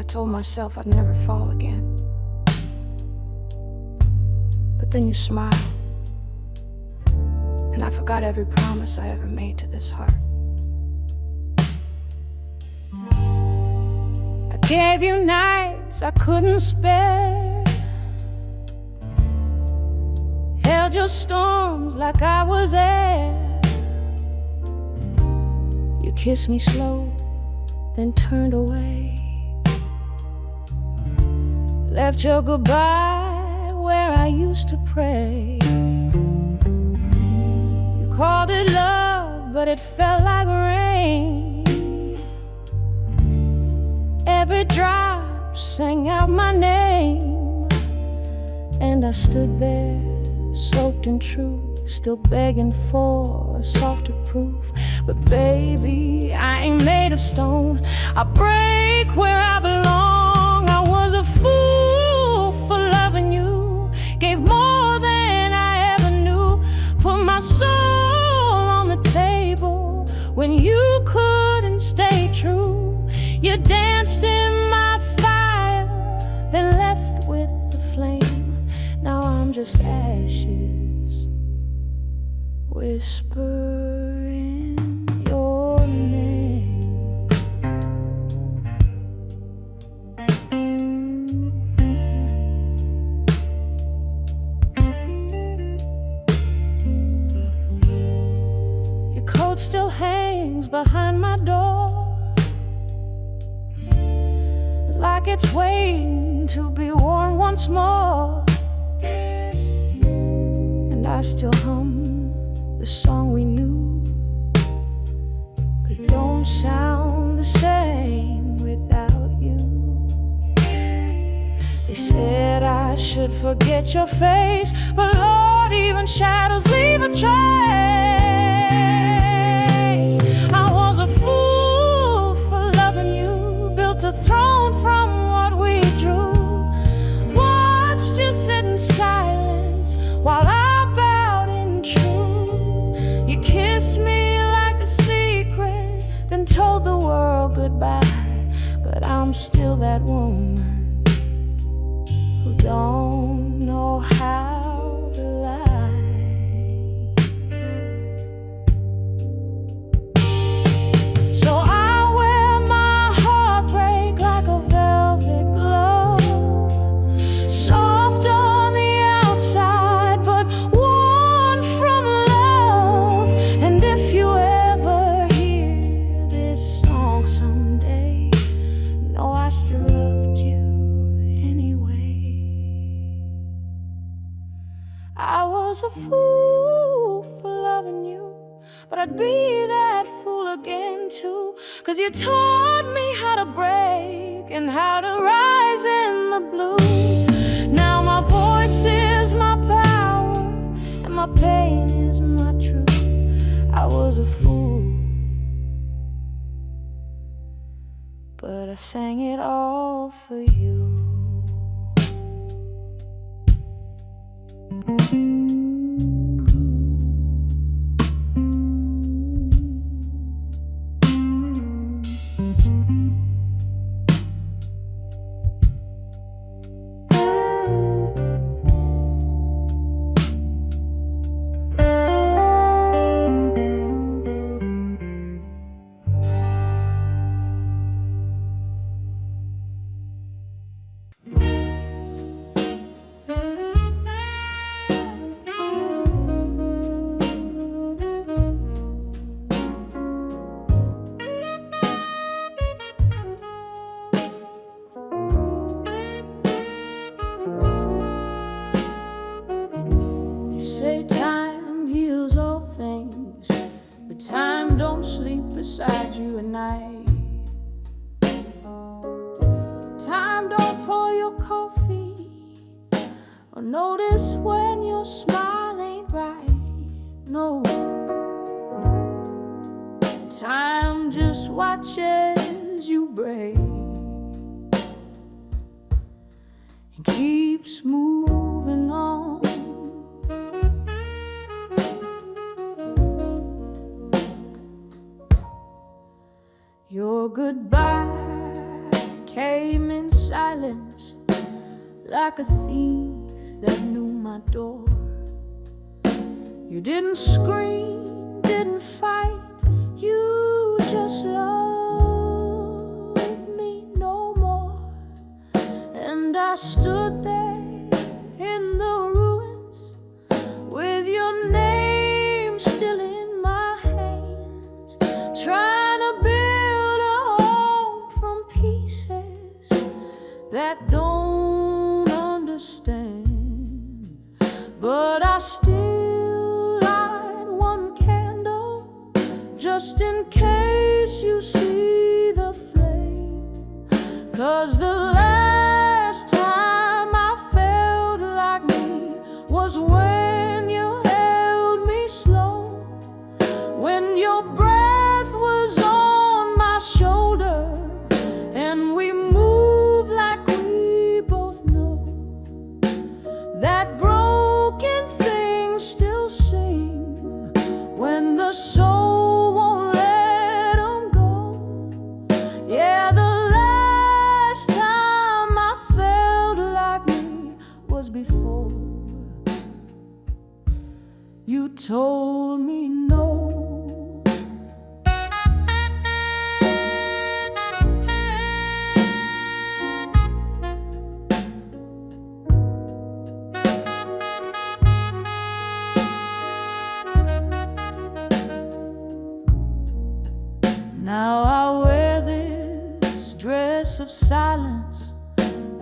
told myself I'd never fall again. But then you smiled, and I forgot every promise I ever made to this heart. I gave you nights I couldn't spare, held your storms like I was air. You kissed me slow, then turned away, left your goodbye where I used to pray. You called it love, but it felt like rain. Every drop sang out my name, and I stood there, soaked in truth, still begging for a softer proof. But baby, I ain't made of stone. I break where I belong. I was a fool for loving you, gave more than I ever knew, put my soul on the table when you couldn't stay true. You danced in my fire, then left with the flame. Now I'm just ashes, whispering your name. Your coat still hangs behind my door, like it's waiting to be worn once more. And I still hum the song we knew, but it don't sound the same without you. They said I should forget your face, but Lord, even shadows leave a trace. I was a fool for loving you, built a throne from what we drew, watched you sit in silence while I bowed in truth. You kissed me like a secret, then told the world goodbye. But I'm still that woman who don't know how to lie. So I wear my heartbreak like a velvet glove, soft on the outside, but warm from love. And if you ever hear this song someday, know I still loved you anyway. I was a fool for loving you, but I'd be that fool again too, 'cause you taught me how to break and how to rise in the blues. Now my voice is my power, and my pain is my truth. I was a fool, but I sang it all for you. They say time heals all things, but time don't sleep beside you at night. Time don't pour your coffee or notice when your smile ain't right. No, time just watches you break and keeps moving on. Your goodbye came in silence, like a thief that knew my door. You didn't scream, didn't fight, you just loved me no more. And I stood there in the ruins with your name still in my hands, trying to build a home from pieces that don't understand. But I still light one candle just in case you see the flame. 'Cause the last time I felt like me was when you held me slow, when your breath was on my shoulder, and we moved like we both know that broken things still sing when the soul won't let them go. Yeah, the last time I felt like me was before you told me no. Now I wear this dress of silence,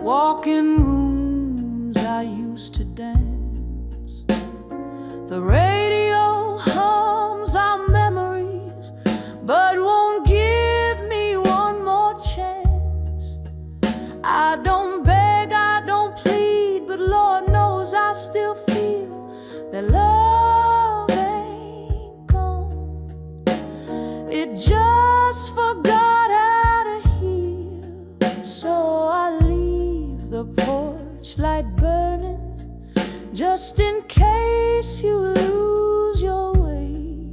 walk in rooms I used to dance. The radio hums our memories, but won't give me one more chance. I don't beg, I don't plead, but Lord knows I still feel that love ain't gone. It just forgot how to heal, so I leave the porch light burning just in case you lose your way.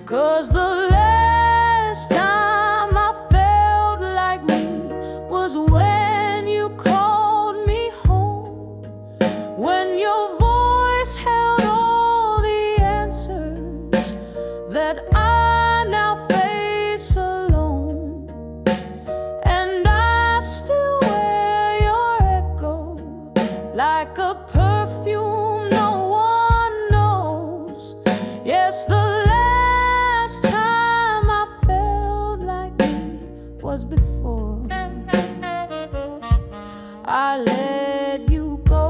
'Cause the last time I felt like me was when you called me home, when your voice held all the answers that I now face alone. And I still wear your echo like a perfume no one knows. Yes, the last time I felt like me was before I let you go.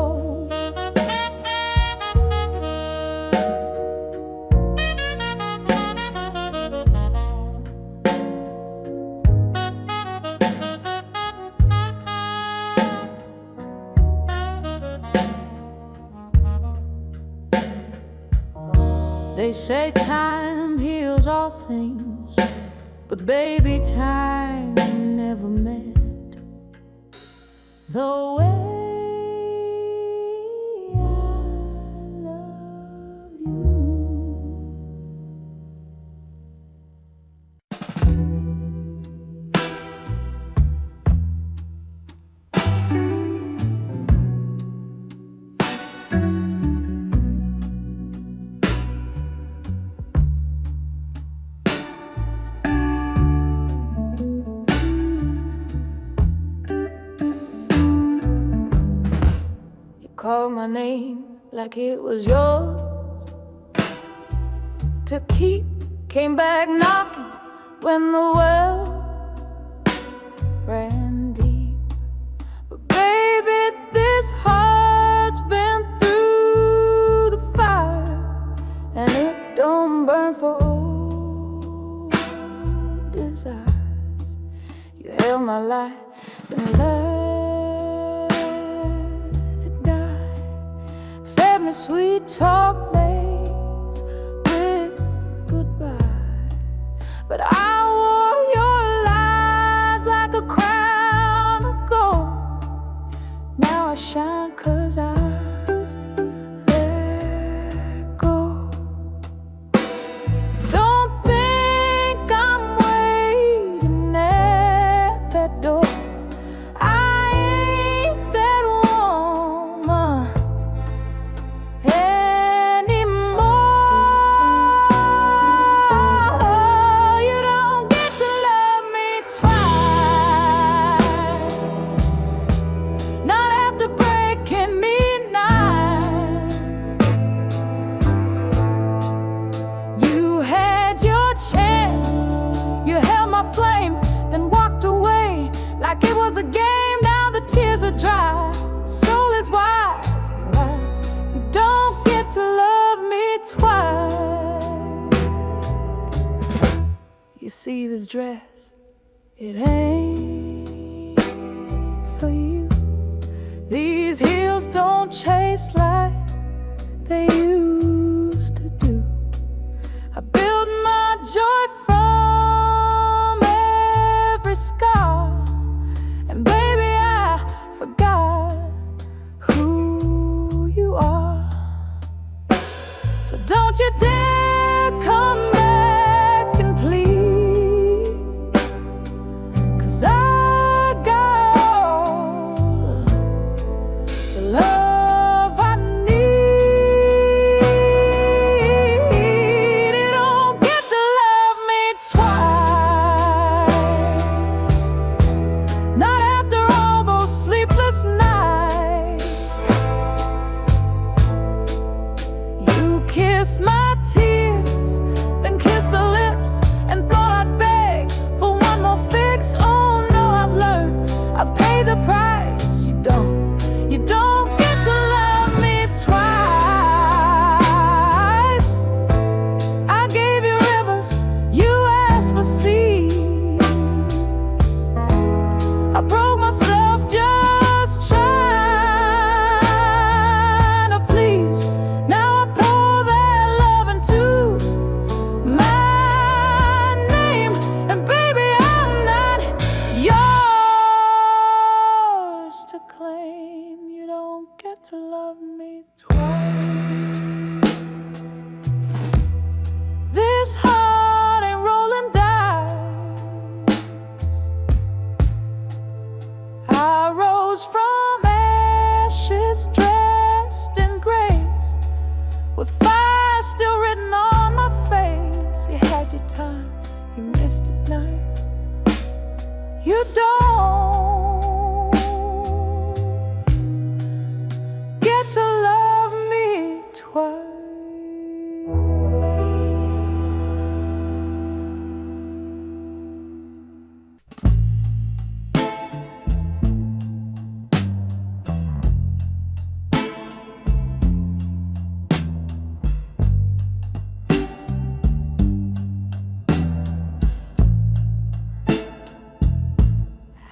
They say time heals all things, but baby, time never met the way I loved you. Called my name like it was yours to keep. Came back knocking when the well ran deep. But baby, this heart's been through the fire, and it don't burn for old desires. You held my life, then let me sweet talk lace with goodbye, but I wore your lies like a crown of gold. Now I shine 'cause I let go. Don't think I'm waiting at that door. I ain't See this dress, it ain't for you. These heels don't chase like they used to do. I build my joy from every scar, and baby, I forgot who you are. So don't you dare come back and plead, 'cause I got all the love I need. You don't get to love me twice, not after all those sleepless nights. You kissed my tears, then kissed her lips, and thought I'd beg for one more fix. Oh no, I've learned, I've paid the price. You don't get to love me twice. I gave you rivers, you asked for sea. I broke myself just trying to please. Now I pour that love into my name, and baby, I'm not yours to claim. You don't get to love me twice. This heart ain't rolling dice. I rose from ashes, dressed in grace, with fire still written on my face. You had your time, you missed it nice. You don't get to love me twice.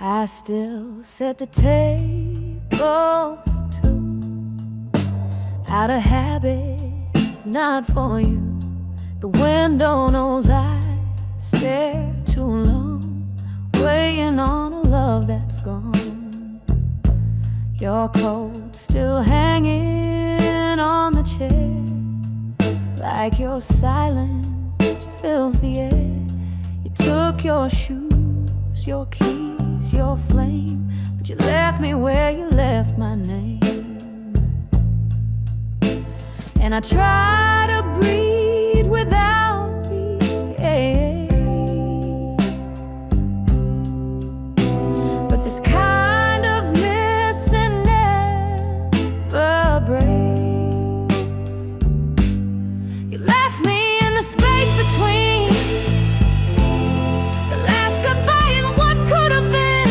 I still set the table for two, out of habit, not for you. The window knows I stare too long, waiting on a love that's gone. Your coat still hanging on the chair, like your silence fills the air. You took your shoes, your keys, your flame, but you left me where you left my name. And I try to breathe without the air, but this kind of missing never breaks. You left me in the space between the last goodbye and what could have been.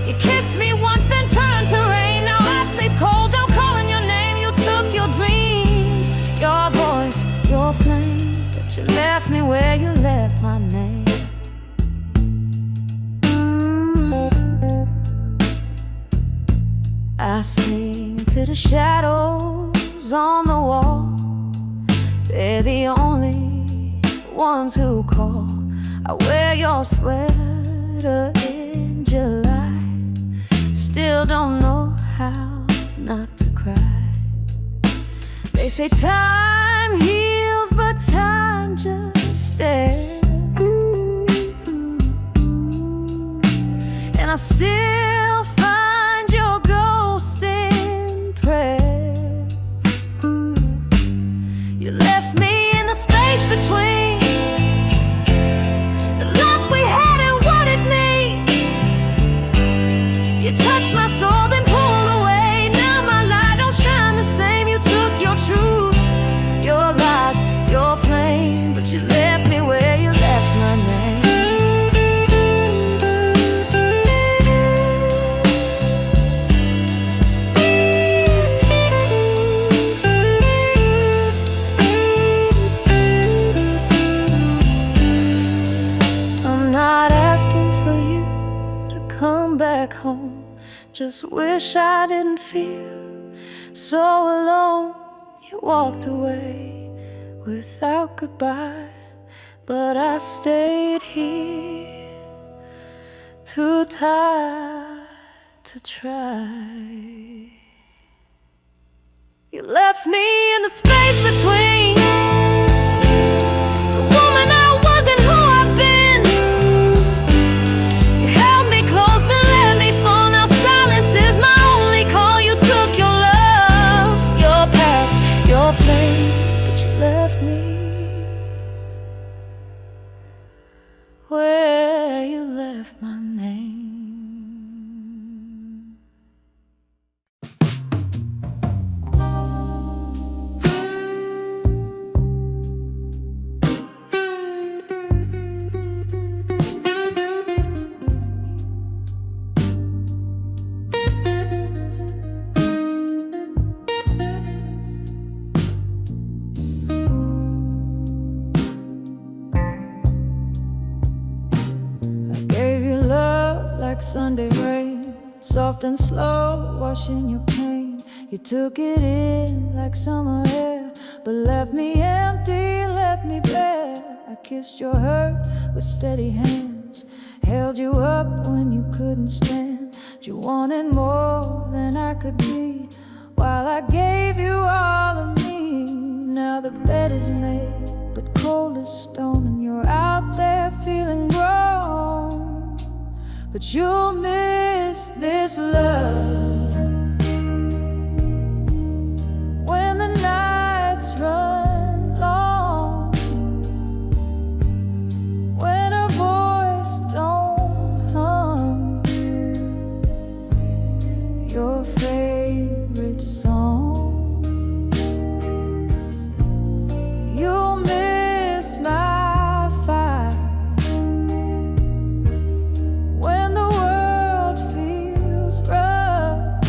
You kissed me once then turned to rain. Now I sleep cold, don't calling your name. You took your dreams, your voice, your flame, but you left me where you left my name. I sing to the shadows on the wall. They're the only ones who call. I wear your sweater in July, still don't know how not to cry. They say time heals, but time just stares, and I still find your ghost impressed. You left me in the space between the love we had and what it means. You touched my soul, then pulled away. Now my light don't shine the same. You took your truth, your lies, your flame, but you left me where you left my name. just wish I didn't feel so alone. You walked away without goodbye, but I stayed here, too tired to try. You left me in the space between the woman I was and who I've been. You held me close and let me fall. Now silence is my only call. You took your love, your past, your flame, but you left me where you left my name. Like Sunday rain, soft and slow, washing your pain. You took it in like summer air, but left me empty, left me bare. I kissed your hurt with steady hands, held you up when you couldn't stand. You wanted more than I could be, while I gave you all of me. Now the bed is made, but cold as stone, and you're out there feeling grown. But you'll miss this love when the nights run long, when her voice don't hum your favorite song. You'll miss my fire rough.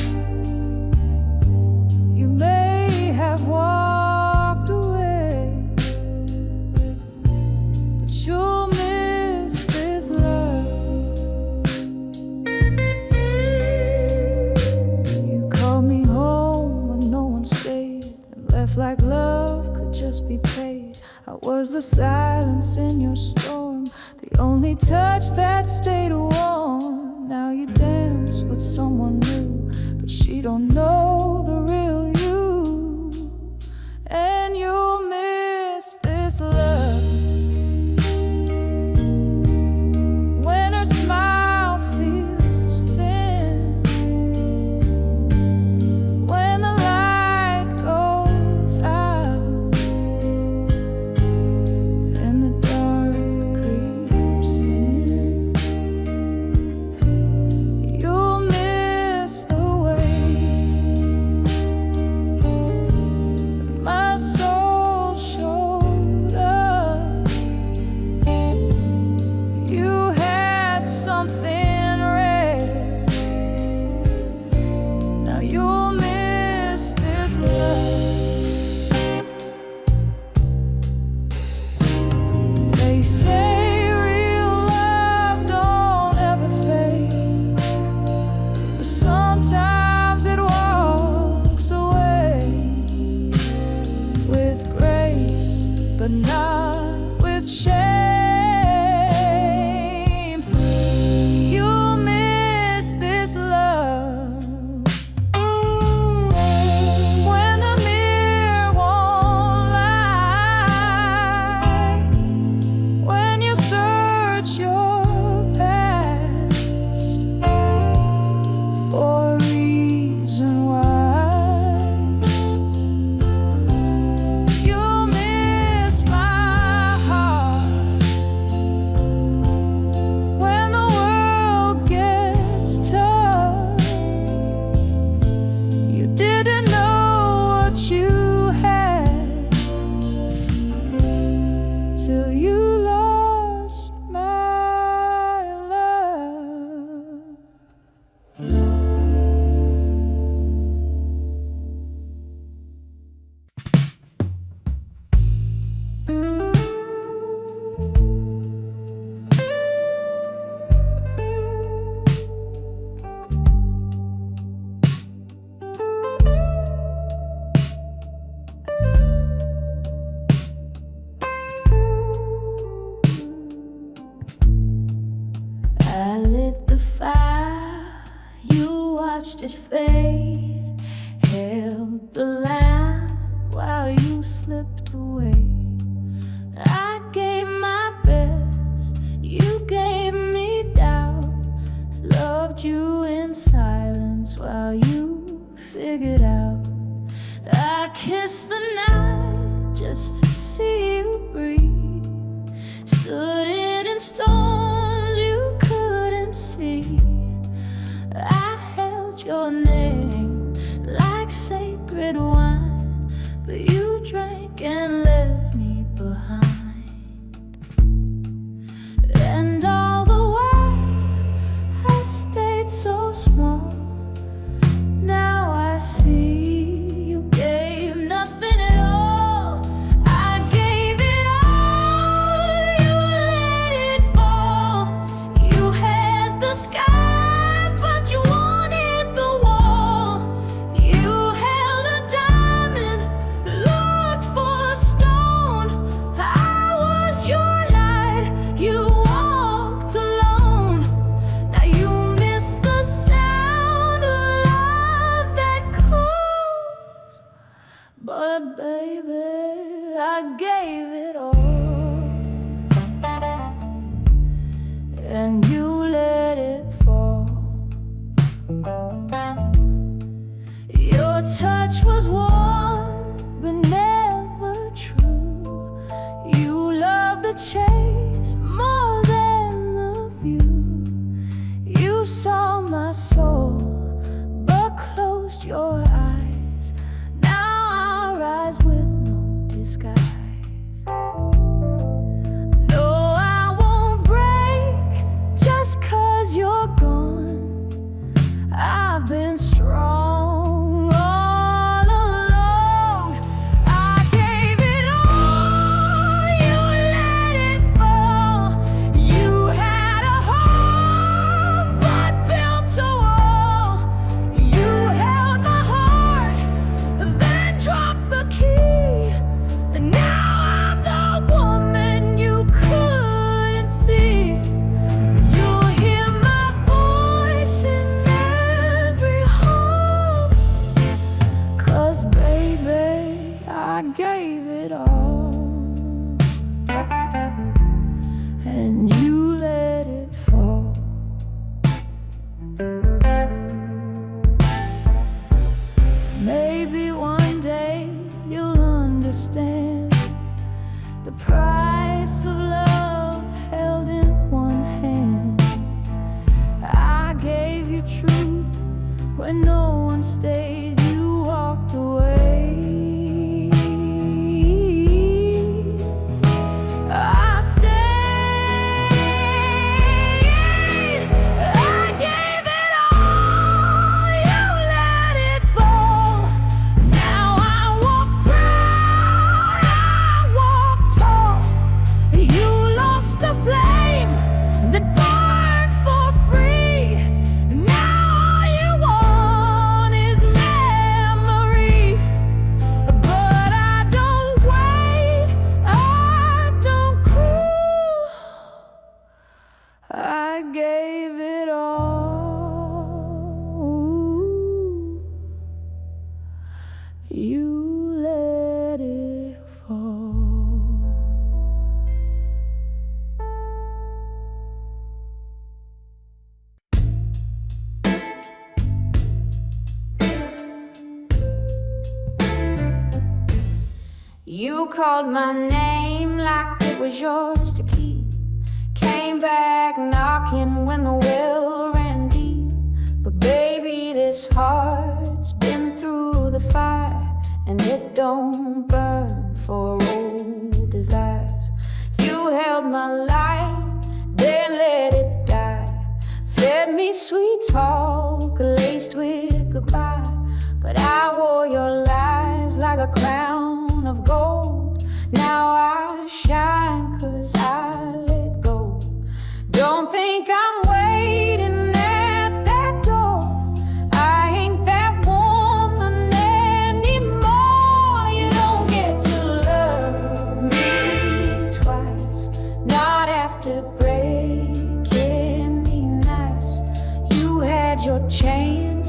You may have walked away, but you'll miss this love. You called me home when no one stayed, and left like love could just be paid. I was the silence in your storm, the only touch that stayed warm. Now you dance with someone new, but she don't know the real you. And you'll miss this love when her smile feels thin, when the light goes out and the dark creeps in. You'll miss the way my soul showed up. You had something rare. Now you'll miss this love. They say real love don't ever fade, but sometimes it walks away with grace, but not with shame. You'll miss this love when the mirror won't lie, when you search your past for a reason why. You'll miss my watched it fade, held the line while you slipped away. I gave my best, you gave me doubt, loved you in silence while you figured out. I kissed the night just to see you breathe, stood it in storms you couldn't see. I held your name like sacred wine, but you drank and left me behind. And all the while I stayed so small. Now I see you gave nothing at all. I gave it all, you let it fall. You had the sky, but you wanted the wall. You held a diamond, looked for a stone. I was your light, you walked alone. Now you miss the sound of love that calls. But baby, I gave it all, and you let it fall. Your touch was warm, but never true. You loved the chase more than the view. You saw my soul, but closed your eyes. Now I rise with no disguise. No, I won't break just 'cause you're gone. I've been strong all along. I gave it all, you let it fall. You had a home, but built a wall. You held my heart, then dropped the key. And now I'm the woman you couldn't see. You'll hear my voice in every home, 'cause baby, I gave it all, and you let it fall. Maybe one day you'll understand the price of love held in one hand. I gave you truth when no one stayed, you walked away. I stayed, I gave it all, you let it fall. Now I walk proud, I walk tall. You lost the flame that burned for free. Now all you want is memory. But I don't wait, I don't cruise. I gave it all, you let it fall. You called my name like it was yours to keep. Came back knocking when the well ran deep. But baby, this heart's been through the fire, and it don't burn for old desires. You held my light, then let it die. Fed me sweet talk laced with goodbye. But I wore your lies like a crown of gold. Now I shine 'cause I let go. Don't think I'm waiting at that door. I ain't that woman anymore. You don't get to love me twice, not after breaking me nice. You had your chance,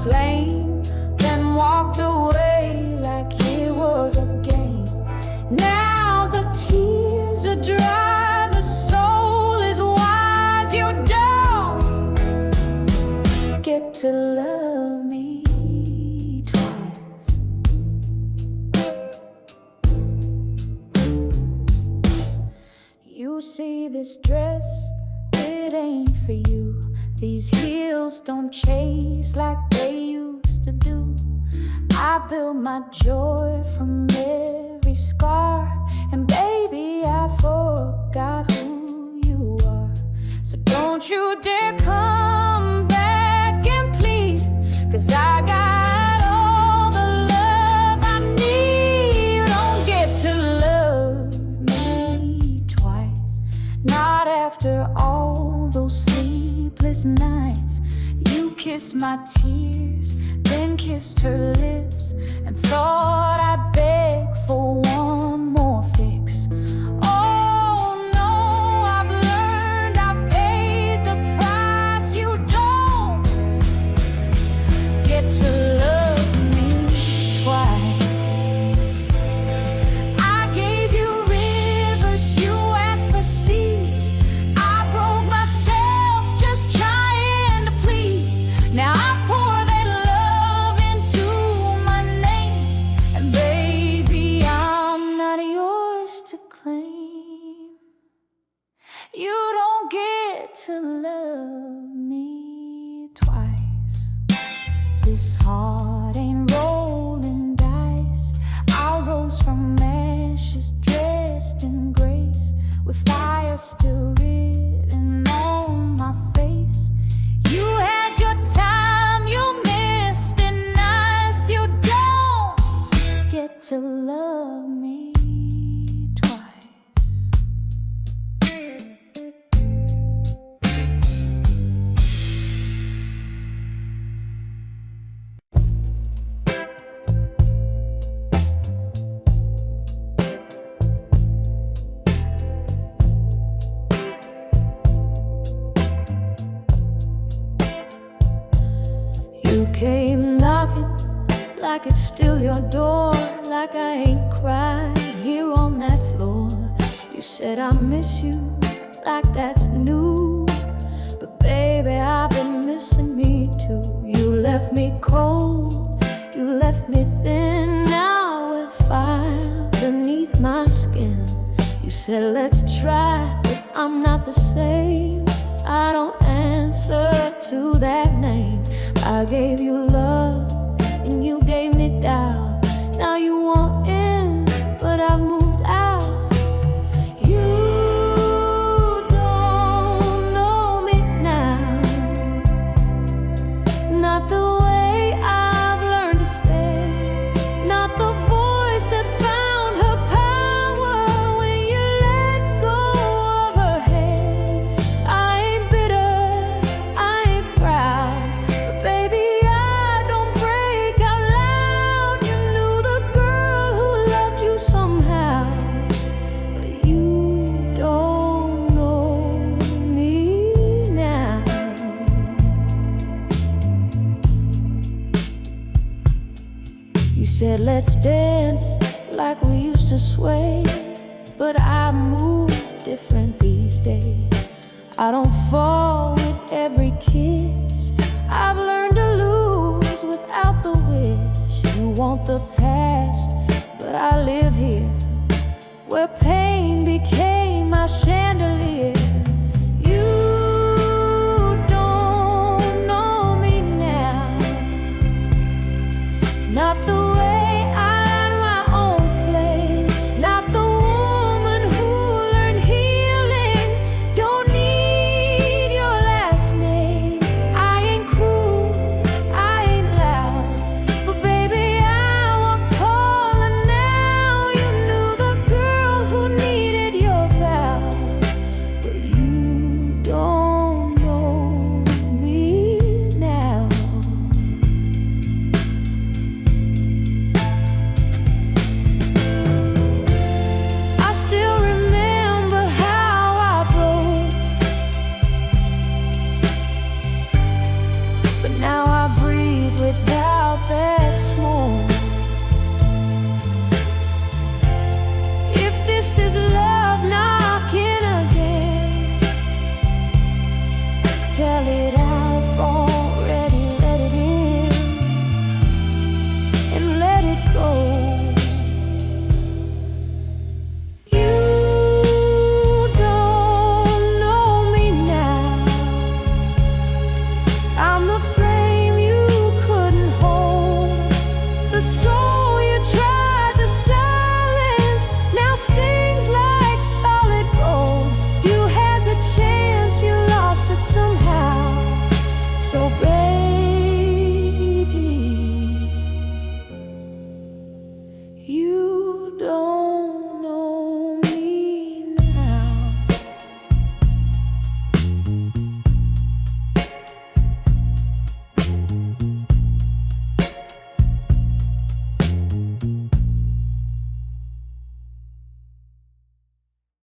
flame, then walked away like it was a game. Now the tears are dry, the soul is wise. You don't get to love me twice. You see this dress, it ain't for you. These heels don't chase like they used to do. I built my joy from every scar, and baby, I forgot who you are. So don't you dare come back and plead, 'cause I got all the love I need. You don't get to love me twice, not after all those sleepless nights. You kissed my tears, then kissed her lips, and thought I'd beg for one more fix. Oh no, I've learned, I've paid the price. You don't get to love me twice. I gave you rivers, you asked for seas. I broke myself just trying to please. Now I pour that love into my name, and baby, I'm not yours to claim. You don't get to love me twice. This heart ain't rolling dice. I rose from ashes, dressed in grace, with fire still written on my face. You had your time, you missed it nice. You don't get to love me twice. You came knocking like it's still your door, like I ain't cried here on that floor. You said I miss you, like that's new, but baby, I've been missing me too. You left me cold, you left me thin, now with fire beneath my skin. You said let's try, but I'm not the same. I don't answer to that name. I gave you love, and you gave me doubt. Now you want in, but I've moved out. You don't know me now, not the way I've learned to stay, not the voice that found her power when you let go of her head. I ain't bitter, I ain't proud, but baby, I don't break out loud. You knew the girl who loved you somehow, but you don't know me now. You said let's dance like we used to sway, but I move different these days. I don't fall with every kiss. I've learned to lose without the wish. You want the past, but I live here where pain became my chandelier.